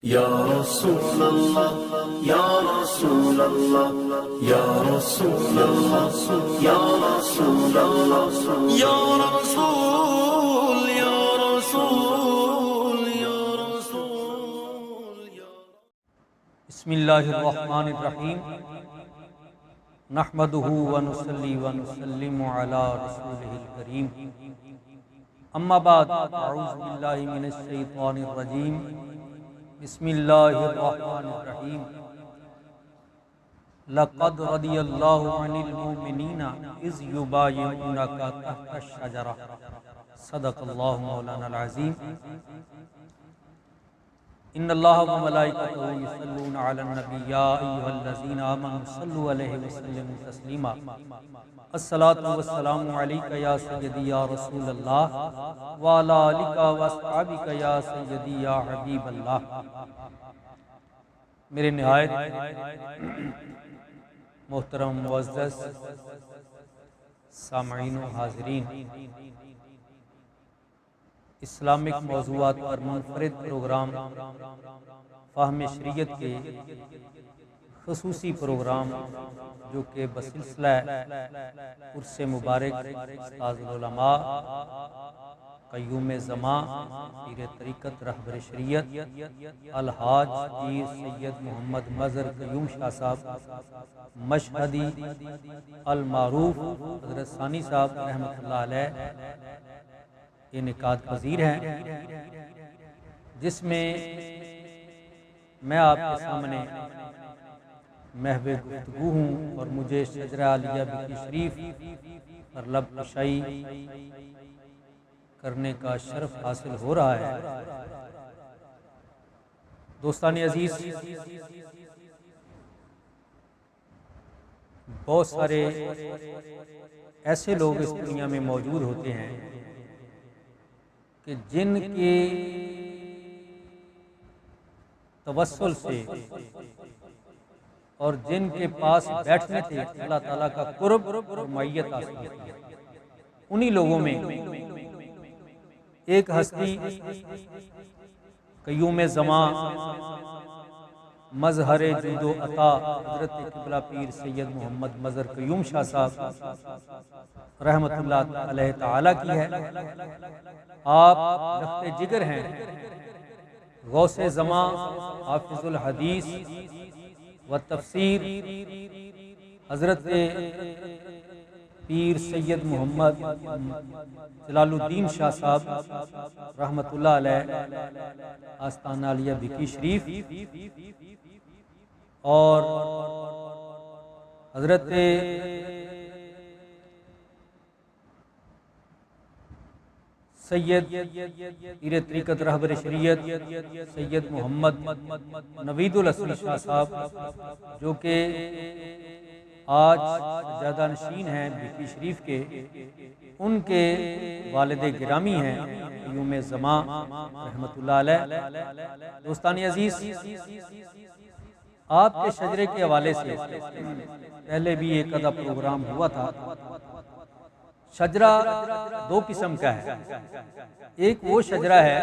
یا رسول اللہ یا رسول اللہ یا رسول اللہ یا رسول اللہ یا رسول یا رسول یا رسول بسم اللہ الرحمن الرحیم نحمدہ ونصلی ونسلم علی رسولہ الکریم اما بعد اعوذ باللہ من الشیطان الرجیم بسم اللہ الرحمن الرحیم لقد رضی اللہ عن المؤمنین اذ یبایعونک تحت الشجرہ صدق اللہ مولانا العظیم ان اللہ و ملائکتہ یصلون علی النبی یا ایھا الذین آمنوا صلوا علیہ وسلموا تسلیما الصلاۃ والسلام علیک یا سیدی یا رسول اللہ وعلی آلک واصحابک یا سیدی یا حبیب اللہ۔ میرے نہایت محترم معزز سامعین و حاضرین، اسلامک موضوعات پر منفرد پروگرام فہم شریعت کے خصوصی پروگرام جو کہ بسلسلہ عرس مبارک استاذ العلماء قیوم زماں پیر طریقت رہبر شریعت الحاج پیر سید محمد مظہر قیوم شاہ صاحب مشہدی المعروف حضرت ثانی صاحب رحمۃ اللہ علیہ انعقاد پذیر ہیں، جس میں میں آپ کے سامنے محو گفتگو ہوں اور مجھے شجرہ عالیہ بکی شریف پر لب کشائی کرنے کا شرف حاصل ہو رہا ہے۔ دوستان عزیز، بہت سارے ایسے لوگ اس دنیا میں موجود ہوتے ہیں کہ جن کے توسل سے اور جن کے پاس بیٹھنے سے اللہ تعالیٰ کا قرب اور معیت حاصل ہوتی ہے۔ انہی لوگوں میں ایک ہستی قیوم زمان مظہر جود و عطا حضرت قبلہ پیر سید محمد مظہر قیوم شاہ صاحب رحمۃ اللہ علیہ تعالیٰ کی ہے۔ آپ لخت جگر ہیں، غوث زمان، حافظ الحدیث و تفسیر حضرت پیر سید محمد جلال الدین شاہ صاحب رحمۃ اللہ علیہ آستانہ عالیہ بکی شریف، اور حضرت سید پیر طریقت رہبر شریعت سید محمد نوید الاسلی شاہ صاحب جو کہ آج سجادہ نشین ہیں بکی شریف کے، ان کے والد گرامی ہیں قیوم زمان رحمۃ اللہ علیہ۔ دوستان عزیز، آپ کے شجرے کے حوالے سے پہلے بھی ایک آدھا پروگرام ہوا تھا۔ شجرہ دو قسم کا ہے، ایک وہ شجرہ ہے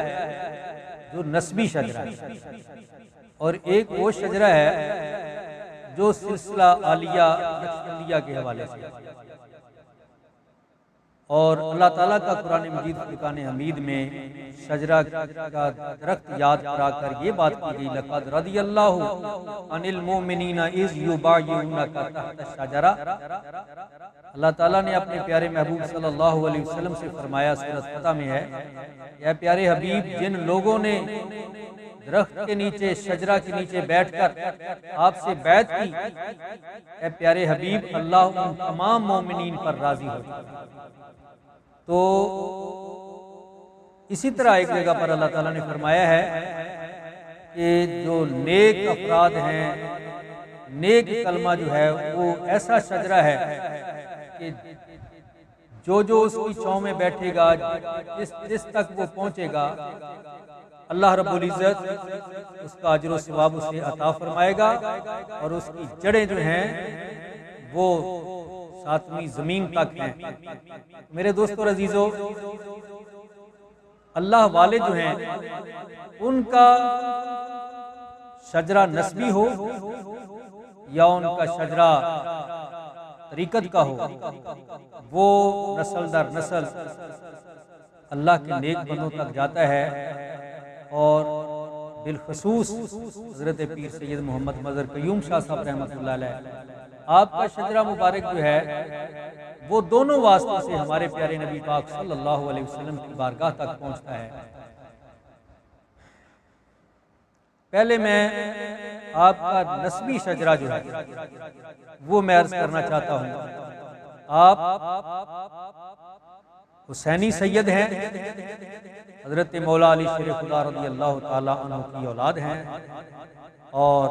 جو نسبی شجرہ ہے، اور ایک وہ شجرہ ہے جو سلسلہ عالیہ نقشبندیہ کے حوالے سے، اور اللہ تعالیٰ کا قرآن مجید فرقان حمید میں شجرہ کا درخت یاد کرا کر یہ بات کی گئی لقد رضی اللہ عن المؤمنین اذ یبایعونک تحت الشجرہ۔ اللہ تعالیٰ نے اپنے پیارے محبوب صلی اللہ علیہ وسلم سے فرمایا، سورۃ فتح میں ہے، اے پیارے حبیب، جن لوگوں نے درخت کے نیچے شجرہ کے نیچے بیٹھ کر آپ سے بیعت کی، اے پیارے حبیب، اللہ ان تمام مومنین پر راضی ہو۔ تو اسی طرح ایک جگہ پر اللہ تعالیٰ نے فرمایا ہے کہ جو نیک افراد ہیں، نیک کلمہ جو ہے وہ ایسا شجرہ ہے کہ جو اس کی چھاؤں میں بیٹھے گا، جس تک وہ پہنچے گا، اللہ رب العزت اس کا اجر و ثواب اسے عطا فرمائے گا، اور اس کی جڑیں جو ہیں وہ ساتویں زمین تک ہیں۔ میرے دوستو عزیزو، اللہ والے جو ہیں ان کا شجرہ نسبی ہو یا ان کا شجرہ طریقت کا ہو، وہ نسل در نسل اللہ کے نیک بندوں تک جاتا ہے، اور بالخصوص حضرت پیر سید محمد مظہر قیوم شاہ صاحب رحمۃ اللہ علیہ، آپ کا شجرہ مبارک جو ہے وہ دونوں واسطوں سے ہمارے پیارے نبی پاک صلی اللہ علیہ وسلم کی بارگاہ تک پہنچتا ہے۔ پہلے میں آپ کا نسبی شجرہ جو ہے وہ میں عرض کرنا چاہتا ہوں۔ آپ حسینی سید ہیں، حضرت مولا علی شیر خدا رضی اللہ تعالی عنہ کی اولاد ہیں، اور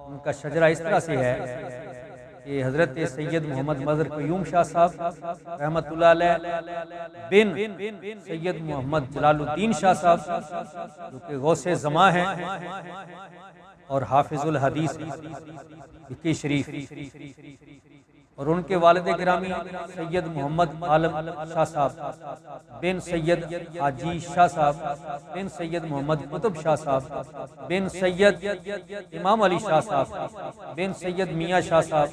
ان کا شجرہ اس طرح سے ہے کہ حضرت سید محمد مظہر قیوم شاہ صاحب رحمۃ اللہ علیہ بن سید محمد جلال الدین شاہ صاحب جو کہ غوث زماں ہیں اور حافظ الحدیث مکی شریف، اور ان کے والد گرامی سید محمد عالم شاہ صاحب بن سید حاجی شاہ صاحب بن سید محمد قطب شاہ صاحب بن سید امام علی شاہ صاحب بن سید میاں شاہ صاحب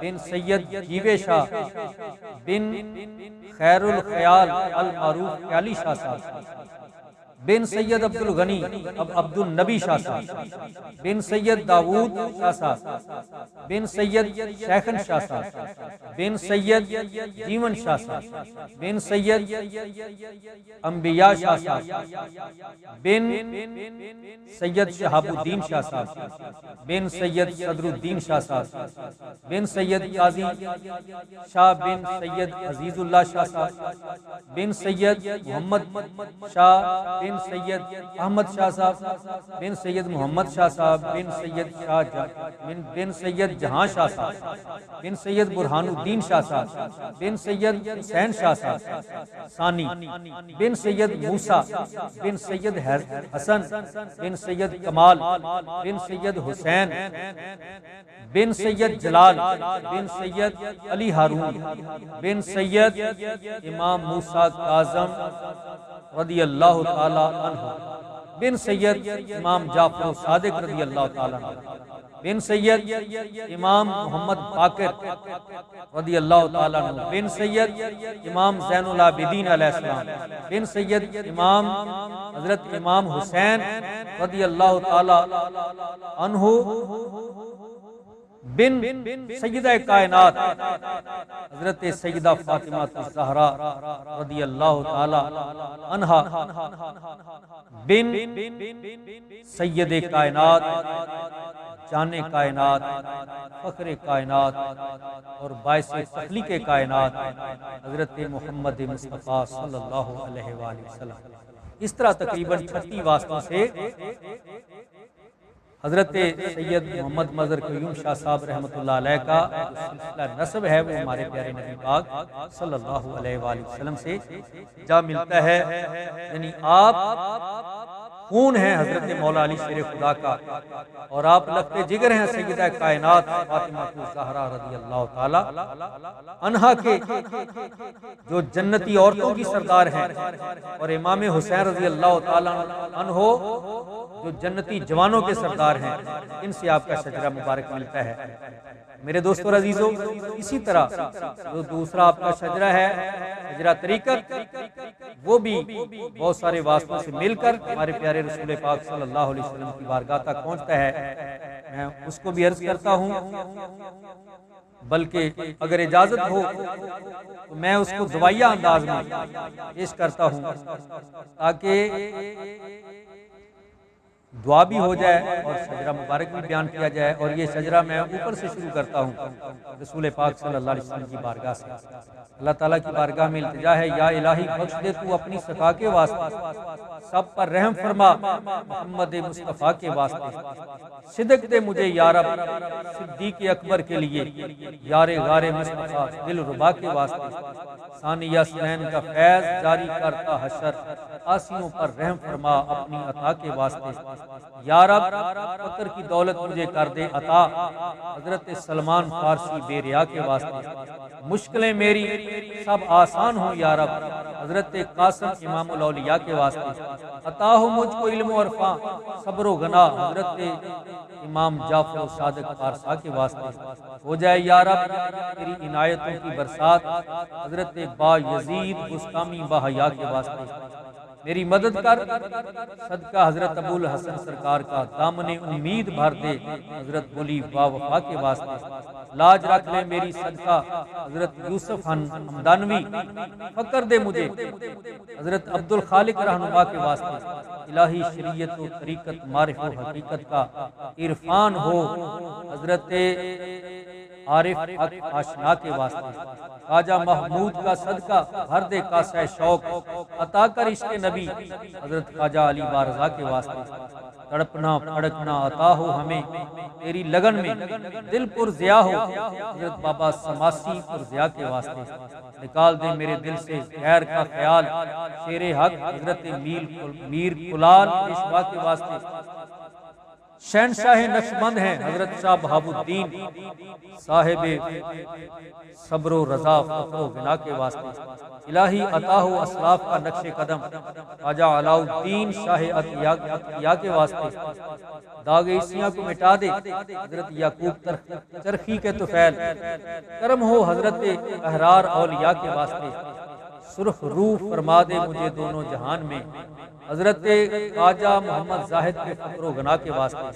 بن سید جیوے شاہ بن خیر الخیال المعروف خیالی شاہ صاحب بن سید عبد الغنی عبد النبی شاہ صاحب بن سید داود شاہ صاحب بن سید شیخن شاہ صاحب بن سید جیون شاہ صاحب بن سید انبیاء شاہ صاحب بن سید شہاب الدین شاہ صاحب بن سید صدر الدین شاہ صاحب بن سید قاضی شاہ بن سید عزیز اللہ شاہ صاحب بن سید محمد شاہ بن سید احمد شاہ صاحب بن سید محمد شاہ صاحب بن سید بن سید جہاں شاہ صاحب بن سید برہان الدین شاہ صاحب بن سید حسین شاہ صاحب ثانی بن سید موسیٰ بن سید حسن بن سید کمال بن سید حسین بن سید جلال بن سید علی ہارون بن سید امام موسیٰ کاظم رضی اللہ تعالی عنہ بن سید امام جعفر صادق رضی اللہ تعالی عنہ بن سید امام محمد باقر رضی اللہ تعالی عنہ بن سید امام زین العابدین علیہ السلام بن سید امام حضرت امام حسین رضی اللہ تعالی عنہ بن سیدہ کائنات حضرت سیدہ فاطمہ الزہرا رضی اللہ تعالی عنہا بن سید کائنات جان کائنات فخر کائنات اور باعث تخلیق کائنات حضرت محمد مصطفیٰ صلی اللہ علیہ وآلہ وسلم۔ اس طرح تقریباً 36 واسطوں سے حضرت سید محمد مظہر قیوم شاہ صاحب رحمۃ اللہ علیہ کا جو سلسلہ نسب ہے وہ ہمارے پیارے نبی پاک صلی اللہ علیہ وآلہ وسلم سے جا ملتا ہے، یعنی آپ خون ہیں حضرت مولا علی شیر خدا کا، اور آپ لگتے جگر ہیں سیدہ کائنات فاطمہ الزہرا رضی اللہ تعالی عنہا کے، جو جنتی عورتوں کی سردار ہیں، اور امام حسین رضی اللہ تعالی عنہ جو جنتی جوانوں کے سردار ہیں۔ ان سے آپ کا شجرہ مبارک ملتا ہے۔ میرے دوستو اور عزیزو، اسی طرح جو دوسرا آپ کا شجرہ ہے شجرہ طریقت، وہ بھی بہت سارے واسطوں سے مل کر ہمارے پیارے رسول پاک صلی اللہ علیہ وسلم کی بارگاہ تک پہنچتا ہے۔ میں اس کو بھی عرض کرتا ہوں، بلکہ اگر اجازت ہو تو میں اس کو دعائیہ انداز میں پیش کرتا ہوں تاکہ دعا بھی ہو جائے اور شجرہ مبارک بھی بیان کیا جائے۔ اور یہ شجرہ میں اوپر سے شروع کرتا ہوں رسول پاک صلی اللہ علیہ وسلم کی بارگاہ سے۔ اللہ تعالیٰ کی بارگاہ میں التجا ہے، یا الہی بخش دے تو اپنی صفا کے واسطے، سب پر رحم فرما محمد مصطفیٰ کے واسطے، صدق دے مجھے یا رب صدیق اکبر کے لیے، یار غار مصطفیٰ دل ربا کے واسطے، ثانیہ سنین کا فیض جاری کرتا حشر، آسیوں پر رحم فرما اپنی عطا کے واسطے، یا رب فقر کی دولت مجھے کر دے عطا حضرت سلمان فارسی بے ریا کے واسطے، مشکلیں میری سب آسان ہوں یا رب حضرت قاسم امام الاولیاء کے واسطے، عطا ہو مجھ کو علم و عرفاں صبر و غنا حضرت امام جعفر صادق پارسا کے واسطے، ہو جائے یا رب تیری عنایتوں کی برسات حضرت با یزید بستامی باحیا کے واسطے، میری مدد کر صدقہ حضرت ابو الحسن سرکار کا، دامن امید بھر دے حضرت ولی با وفا کے واسطے، لاج رکھ لے میری صدقہ حضرت یوسف ہمدانوی، فکر دے مجھے حضرت عبد الخالق رہنما کے واسطے، الہی شریعت و طریقت معرف و حقیقت کا عرفان ہو حضرت عارف حق آشنا کے واسطے، خواجہ محمود کا صدقہ بھر دے کاسہ شوق، عطا کر عشق نبی حضرت خواجہ علی بارضا کے واسطے، تڑپنا پھڑکنا عطا ہو ہمیں تیری لگن میں، دل پر ضیا ہو حضرت بابا سماسی پر ضیا کے واسطے، نکال دے میرے دل سے غیر کا خیال، شیر حق حضرت میر کلال پیشوا کے واسطے، شہنشاہ نقشبند ہیں حضرت شاہ بہاب الدین صاحب صبر و رضا فخر و غنا کے واسطے، الہی عطا ہو اسلاف کا نقش قدم خواجہ علاء الدین شاہ عطیہ کے واسطے، داغ عیسیاں کو مٹا دے حضرت یعقوب چرخی کے طفیل، کرم ہو حضرت احرار اولیاء کے واسطے، سرخ روح فرما دے مجھے دونوں جہان میں حضرت خواجہ محمد زاہد کے فقر و غنا کے واسطے،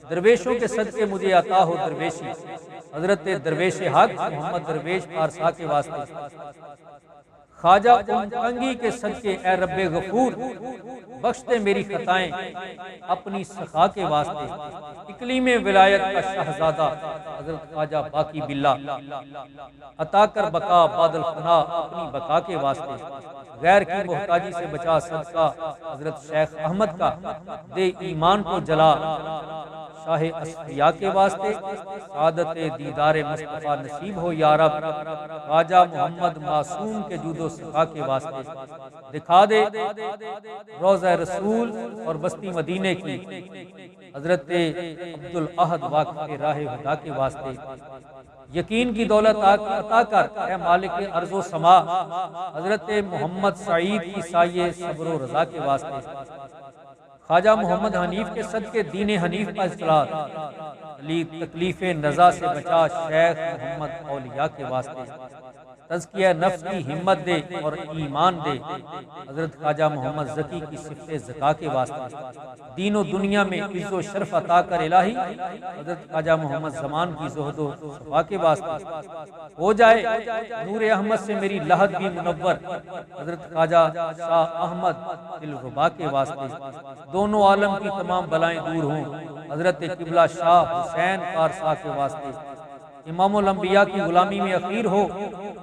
درویشوں کے صدقے مجھے عطا ہو درویشی حضرت درویش حق محمد درویش پارسا کے واسطے، خواجہ کنگی کے صدقے اے رب غفور بخش دے میری خطائیں اپنی سخا کے واسطے، اقلیم ولایت کا شہزادہ حضرت خواجہ باقی باللہ، عطا کر بقا بعد الفنا اپنی بقا کے واسطے، غیر کی محتاجی سے بچا صدقہ حضرت شیخ احمد کا، دے ایمان کو جلا شاہ اصفیاء کے واسطے، سعادت دیدار مصطفیٰ نصیب ہو یا رب خواجہ محمد معصوم کے جود و صفا کے واسطے، دکھا دے روضہ رسول اور بستی مدینے کی حضرت عبد الاحد واقع راہ خدا کے واسطے، یقین کی دولت عطا کر اے مالک ارض و سما حضرت محمد سعید کی سایہ صبر و رضا کے واسطے، خواجہ محمد حنیف کے صدقے دین حنیف کا اصلاح، تکلیف نزا سے بچا شیخ محمد اولیاء کے واسطے، تزکیہ نفس کی ہمت دے اور ایمان دے حضرت خواجہ محمد ذکی کی صفت زکا کے واسطے، دین و دنیا میں عز و شرف عطا کر الہی حضرت خواجہ محمد زمان کی زہد و صفا کے واسطے، ہو جائے نور احمد سے میری لحد بھی منور حضرت خواجہ شاہ احمد دلربا کے واسطے، دونوں عالم کی تمام بلائیں دور ہوں حضرت قبلہ شاہ حسین پارسا کے واسطے، امام الانبیاء کی غلامی میں اخیر ہو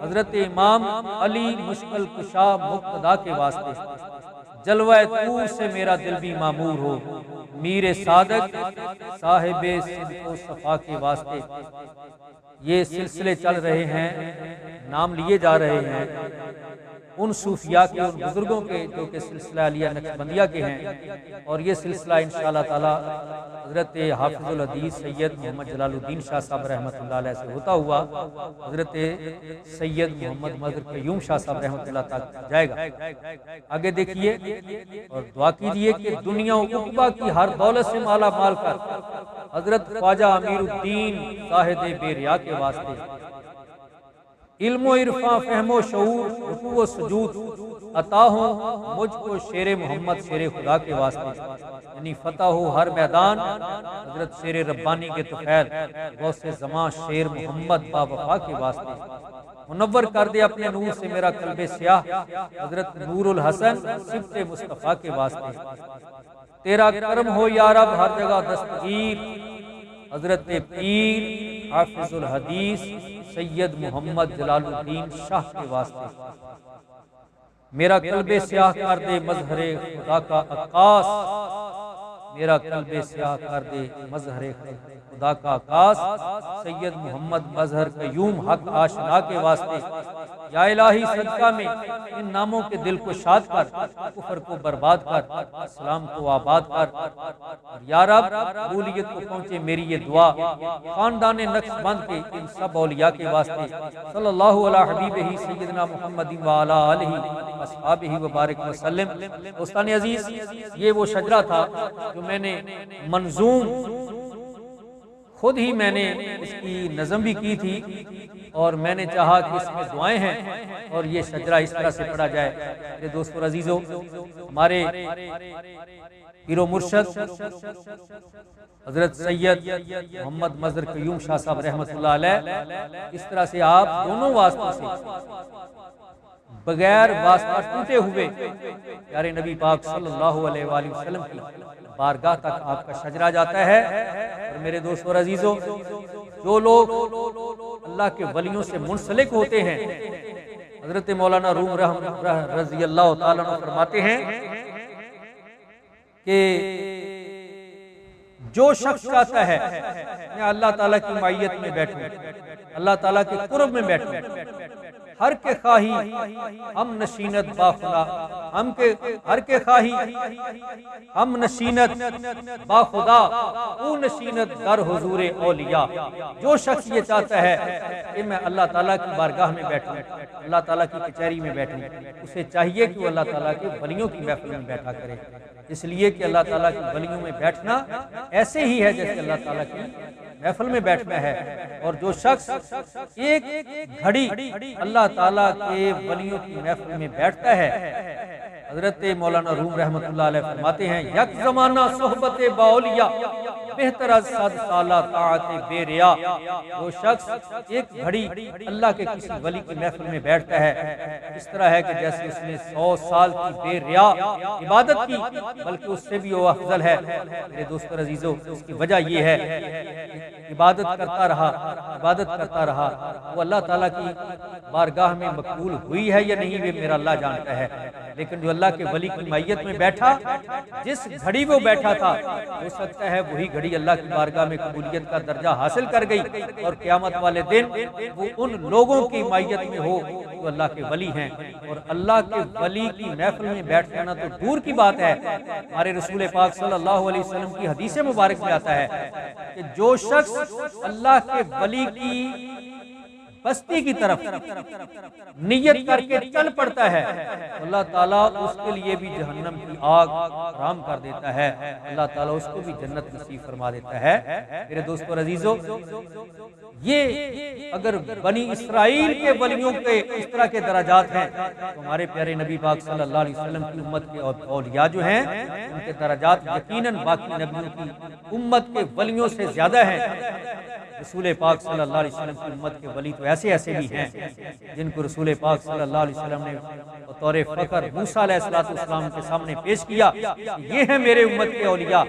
حضرت امام علی مشکل کشا مقتدا کے واسطے، جلوہ طور سے میرا دل بھی معمور ہو میر صادق صاحب صدق و صفا کے واسطے، یہ سلسلے چل رہے ہیں، نام لیے جا رہے ہیں ان صوفیاء کے، ان بزرگوں کے جو کہ سلسلہ علیہ نقشبندیہ کے ہیں، اور یہ سلسلہ انشاءاللہ تعالی حضرت حافظ الحدیث سید محمد جلال الدین شاہ صاحب رحمۃ اللہ علیہ سے ہوتا ہوا حضرت سید محمد مظہر قیوم شاہ صاحب رحمۃ اللہ تعالی جائے گا۔ آگے دیکھیے اور دعا کیجئے کہ دنیا و عقبہ کی ہر دولت سے مالا مال کر حضرت خواجہ امیر الدین زاہد بے ریا کے واسطے، علم و عرفاں فہم و شعور رکوع و سجود عطا ہو مجھ کو شیر محمد شیر خدا کے واسطے، یعنی فتح ہو ہر میدان حضرت شیر ربانی کے طفیل غوث زمان شیر محمد با وفا کے واسطے، منور کر دے اپنے نور سے میرا قلب سیاہ حضرت نور الحسن صفت مصطفیٰ کے واسطے، تیرا کرم ہو یا رب ہر جگہ دستگیر حضرت پیر حافظ الحدیث سید محمد جلال الدین شاہ کے واسطے، میرا قلب سیاہ کر دے مظہر خدا کا عکاس، میرا قلب سیاہ کر دے مظہر خدا کا عکاس سید محمد مظہر قیوم حق آشنا کے واسطے، یا الہی صدقہ میں ان ناموں کے دل کو شاد کر، کفر کو برباد کر، اسلام کو آباد کر، اور یا رب قبولیت کو پہنچے میری یہ دعا خاندان نقش بند کے ان سب اولیاء کے واسطے صلی اللہ علیہ حبیبہ سیدنا محمد وعلی آلہ اصحابہ وبارک وسلم۔ دوستان عزیز، یہ وہ شجرہ تھا جو میں نے منظوم خود ہی میں نے اس کی نظم بھی کی تھی، اور میں نے چاہا کہ اس میں دعائیں ہیں اور یہ شجرہ اس طرح سے پڑھا جائے۔ میرے دوستو عزیزو، ہمارے پیر و مرشد حضرت سید محمد مظہر قیوم شاہ صاحب رحمۃ اللہ علیہ اس طرح سے آپ دونوں واسطوں سے بغیر واسطہ ٹوٹے ہوئے پیارے نبی پاک صلی اللہ علیہ وآلہ وسلم کی بارگاہ تک آپ کا شجرہ جاتا ہے۔ اور میرے دوستو عزیزو، جو لوگ اللہ کے ولیوں سے منسلک ہوتے ہیں، حضرت مولانا روم رضی اللہ تعالیٰ عنہ فرماتے ہیں کہ جو شخص چاہتا ہے میں اللہ تعالیٰ کی معیت میں بیٹھوں، اللہ تعالیٰ کے قرب میں بیٹھوں، ہر کے خواہی ہم نشینت باخدا، ہر کے خواہی ہم نشینت باخدا، او نشینت در حضور اولیاء۔ جو شخص یہ چاہتا ہے کہ میں اللہ تعالیٰ کی بارگاہ میں بیٹھوں، اللہ تعالیٰ کی کچہری میں بیٹھوں، اسے چاہیے کہ وہ اللہ تعالیٰ کے ولیوں کی محفل میں بیٹھا کرے، اس لیے کہ اللہ تعالیٰ کی ولیوں میں بیٹھنا ایسے ہی ہے جیسے اللہ تعالیٰ کی محفل میں بیٹھنا ہے۔ اور جو شخص ایک گھڑی اللہ تعالیٰ کے ولیوں کی محفل میں بیٹھتا ہے، حضرت مولانا روم رحمۃ اللہ علیہ فرماتے ہیں یک زمانہ صحبت باولیاء بہتر از 100 سالہ طاعت بے ریا۔ وہ شخص ایک گھڑی اللہ کے کسی ولی کی محفل میں بیٹھتا ہے، اس طرح ہے کہ جیسے اس نے 100 سال کی بے ریا عبادت کی، بلکہ اس سے بھی وہ افضل ہے۔ میرے دوستو عزیزو، اس کی وجہ یہ ہے عبادت کرتا رہا، وہ اللہ تعالیٰ کی بارگاہ میں مقبول ہوئی ہے یا نہیں یہ میرا اللہ جانتا ہے، لیکن جو اللہ کے ولی کی معیت میں بیٹھا، جس گھڑی وہ بیٹھا تھا، ہو سکتا ہے وہی گھڑی اللہ کی بارگاہ میں قبولیت کا درجہ حاصل کر گئی، اور قیامت والے دن وہ ان لوگوں کی معیت میں ہو جو اللہ کے ولی ہیں۔ اور اللہ کے ولی کی محفل میں بیٹھ جانا تو دور کی بات ہے، ہمارے رسول پاک صلی اللہ علیہ وسلم کی حدیث مبارک میں آتا ہے کہ جو شخص اللہ کے ولی کی بستی کی طرف نیت کر کے چل پڑتا ہے، اللہ تعالیٰ اس کے لیے بھی جہنم کی آگ حرام کر دیتا ہے، اللہ تعالیٰ اس کو بھی جنت نصیب فرما دیتا ہے۔ میرے دوستو عزیزو، یہ اگر بنی اسرائیل کے ولیوں کے اس طرح کے درجات ہیں، تو ہمارے پیارے نبی پاک صلی اللہ علیہ وسلم کی امت کے اولیاء جو ہیں، ان کے درجات یقیناً باقی نبیوں کی امت کے ولیوں سے زیادہ ہیں۔ رسول پاک صلی اللہ علیہ وسلم کی امت کے ولی تو ایسے بھی ہیں جن کو رسول پاک صلی اللہ علیہ وسلم نے بطور فخر موسیٰ علیہ السلام کے سامنے پیش کیا، یہ ہیں میرے امت کے اولیاء۔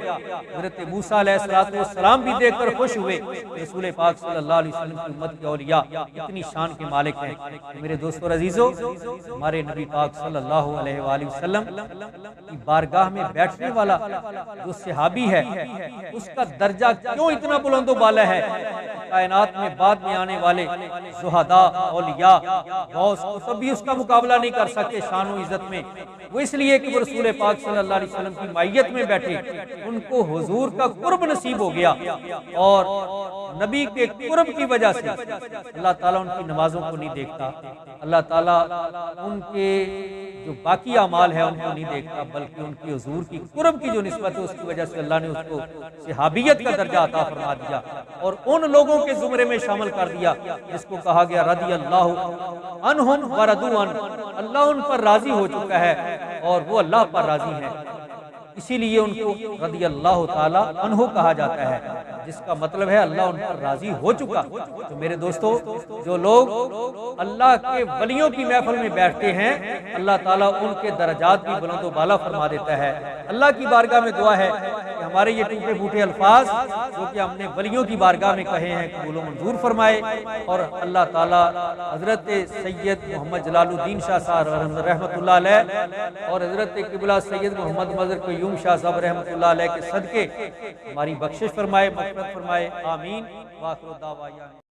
حضرت موسیٰ علیہ السلام بھی دیکھ کر خوش ہوئے، رسول پاک صلی اللہ علیہ وسلم کی امت کے اولیاء اتنی شان کے مالک ہیں۔ میرے دوستو عزیزو، ہمارے نبی پاک صلی اللہ علیہ وآلہ وسلم کی بارگاہ میں بیٹھنے والا جو صحابی ہے، اس کا درجہ کیوں اتنا بلند و بالا ہے؟ کائنات میں بعد میں آنے والے زہداء، اولیاء، غوث بھی اس کا مقابلہ نہیں کر سکتے شان و عزت میں۔ وہ اس لیے کہ وہ رسول پاک صلی اللہ علیہ وسلم کی معیت میں بیٹھے، ان کو حضور کا قرب نصیب ہو گیا، اور نبی کے قرب کی وجہ سے اللہ تعالیٰ ان کی نمازوں کو نہیں دیکھتا، اللہ تعالیٰ ان کے جو باقی اعمال ہے ان کو نہیں دیکھتا، بلکہ ان کی حضور کی قرب کی جو نسبت ہے اس کی وجہ سے اللہ نے اس کو صحابیت کا درجہ عطا فرما دیا، اور ان لوگوں کے زمرے میں شامل کر دیا جس کو کہا گیا رضی اللہ عنہم ورضوا عنہ، اللہ ان پر راضی ہو چکا ہے اور وہ اللہ پر راضی ہیں، اسی لیے ان کو رضی اللہ تعالی عنہ کہا جاتا ہے، جس کا مطلب ہے اللہ ان پر راضی ہو چکا۔ تو میرے دوستو، جو لوگ اللہ کے ولیوں کی محفل میں بیٹھتے ہیں، اللہ تعالیٰ ان کے درجات بھی بلند و بالا فرما دیتا ہے۔ اللہ کی بارگاہ میں دعا ہے کہ ہمارے یہ ٹوٹے پھوٹے الفاظ جو کہ ہم نے ولیوں کی بارگاہ میں کہے ہیں قبول و منظور فرمائے، اور اللہ تعالیٰ حضرت سید محمد جلال الدین شاہ صاحب رحمۃ اللہ علیہ اور حضرت قبلہ سید محمد مظہر قیوم شاہ صاحب رحمۃ اللہ علیہ کے صدقے ہماری بخشش فرمائے، مغفرت فرمائے، آمین۔ وآخر دعوانا